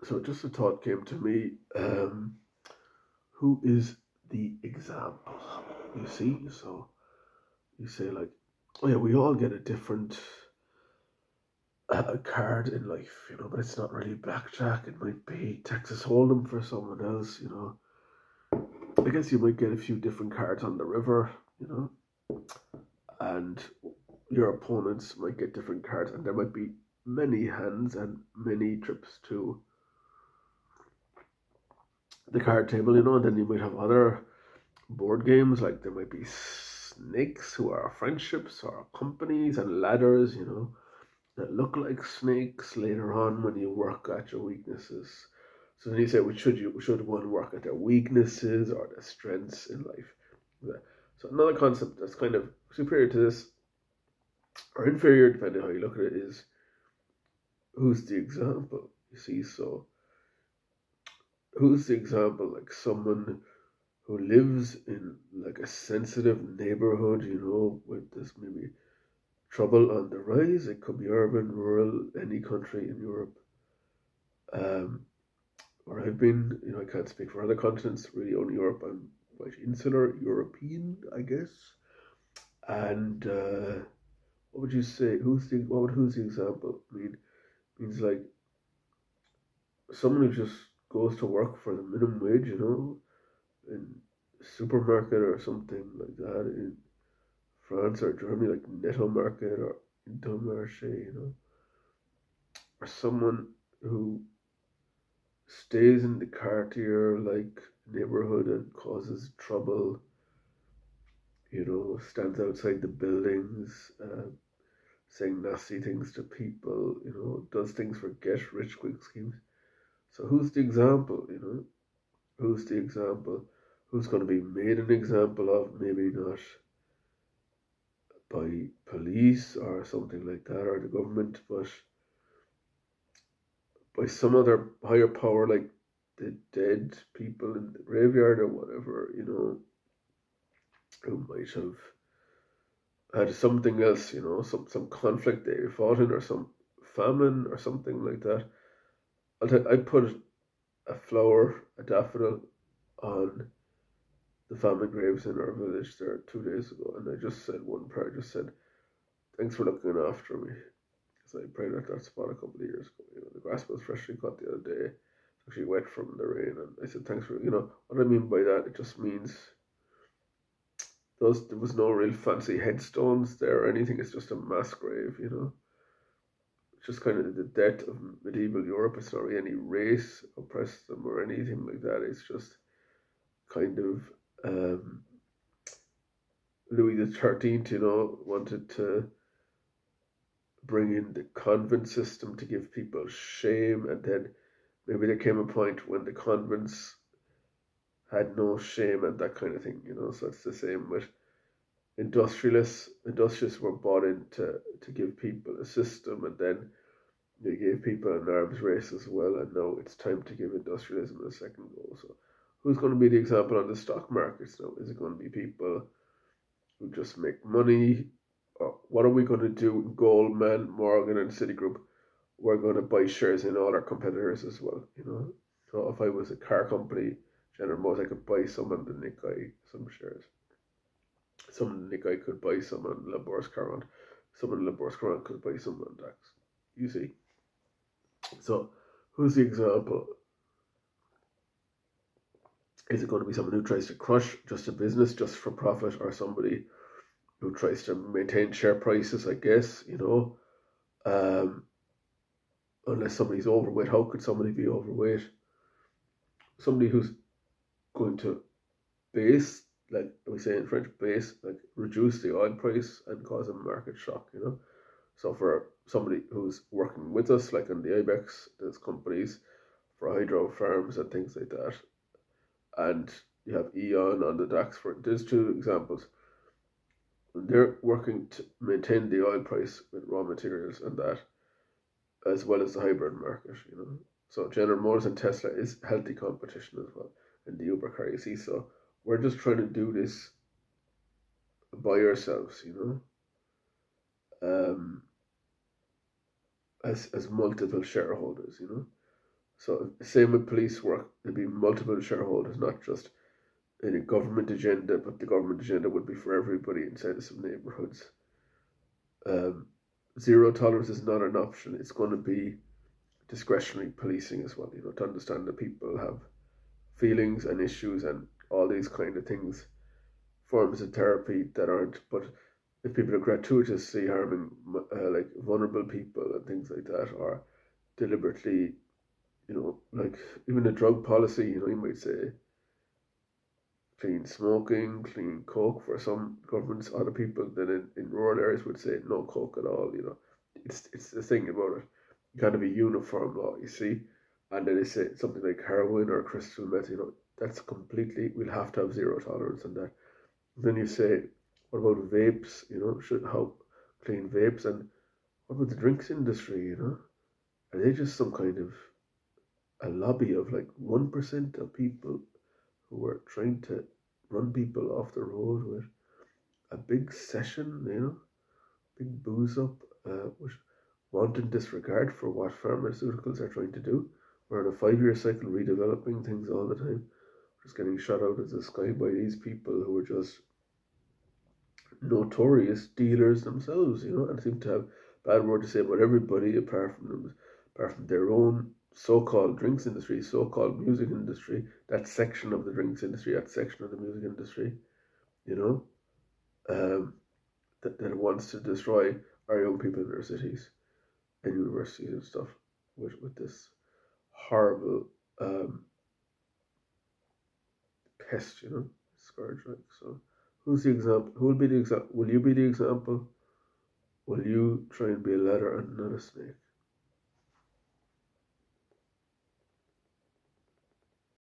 So just a thought came to me. Who is the example? You see, so you say like, oh yeah, we all get a different card in life, but it's not really blackjack. It might be Texas Hold'em for someone else. I guess you might get a few different cards on the river, and your opponents might get different cards, and there might be many hands and many trips to the card table, and then you might have other board games, like there might be snakes who are friendships or companies, and ladders, that look like snakes later on when you work at your weaknesses. So then you say, well, should one work at their weaknesses or their strengths in life? So another concept that's kind of superior to this, or inferior, depending on how you look at it, is who's the example? You see, so who's the example? Like someone who lives in like a sensitive neighborhood, with this maybe trouble on the rise. It could be urban, rural, any country in Europe. Um, where I've been, I can't speak for other continents, really only Europe. I'm quite insular, European, I guess. And what would you say? Who's the example? I mean, means like someone who just goes to work for the minimum wage, in a supermarket or something like that in France or Germany, like Netto Market or Intermarché, or someone who stays in the Cartier like neighborhood and causes trouble, stands outside the buildings, saying nasty things to people, does things for get rich quick schemes. So who's the example? Who's the example? Who's going to be made an example of? Maybe not by police or something like that, or the government, but by some other higher power, like the dead people in the graveyard or whatever, who might have had something else, some conflict they fought in, or some famine or something like that. I put a flower, a daffodil, on the family graves in our village there 2 days ago, and I just said one prayer. I just said, "Thanks for looking after me." Because I prayed at that spot a couple of years ago. The grass was freshly cut the other day. It's actually wet from the rain, and I said, "Thanks for." What I mean by that, it just means there was no real fancy headstones there or anything. It's just a mass grave. It's just kind of the death of medieval Europe. It's not really any race oppressed them or anything like that. It's just kind of Louis the 13th, wanted to bring in the convent system to give people shame, and then maybe there came a point when the convents had no shame and that kind of thing. So it's the same with industrialists. Industrialists were bought in to give people a system, and then they gave people an arms race as well, and now it's time to give industrialism a second go. So who's going to be the example on the stock markets now? Is it going to be people who just make money? Or what are we going to do? Goldman, Morgan, and Citigroup, we're going to buy shares in all our competitors as well. So if I was a car company, General Motors, I could buy some on the Nikkei, some shares. Some on the Nikkei could buy some on La Bourse Caron. Some on La Bourse Caron could buy some on DAX. You see. So who's the example? Is it going to be someone who tries to crush just a business just for profit, or somebody who tries to maintain share prices, I guess. Unless somebody's overweight, how could somebody be overweight? Somebody who's going to base, like we say in French, like reduce the oil price and cause a market shock. So for somebody who's working with us, like in the IBEX, there's companies for hydro farms and things like that, and you have Eon on the DAX. There's two examples. They're working to maintain the oil price with raw materials and that, as well as the hybrid market. So General Motors and Tesla is healthy competition as well in the Uber car, you see. So we're just trying to do this by ourselves, um, as multiple shareholders. So same with police work. There'd be multiple shareholders, not just in a government agenda, but the government agenda would be for everybody inside of some neighborhoods. Um, Zero tolerance is not an option. It's going to be discretionary policing as well. To understand that people have feelings and issues and all these kind of things, forms of therapy that aren't. But if people are gratuitously harming like vulnerable people and things like that, or deliberately, like even the drug policy, you might say clean smoking, clean coke for some governments. Other people then in rural areas would say no coke at all. It's the thing about it. You can't have a uniform law, you see. And then they say something like heroin or crystal meth. That's completely. We'll have to have zero tolerance on that. Then you say, what about vapes? Should how clean vapes, and what about the drinks industry? Are they just some kind of a lobby of like 1% of people who are trying to run people off the road with a big session, big booze up, with wanton disregard for what pharmaceuticals are trying to do? We're on a 5-year cycle redeveloping things all the time, just getting shot out of the sky by these people who are just notorious dealers themselves, and seem to have bad word to say about everybody apart from them, apart from their own so-called drinks industry, so-called music industry, that section of the drinks industry, that section of the music industry, you know, um, that wants to destroy our young people in their cities and universities and stuff with this horrible pest, scourge. Like, so, who's the example? Who will be the example? Will you be the example? Will you try and be a ladder and not a snake?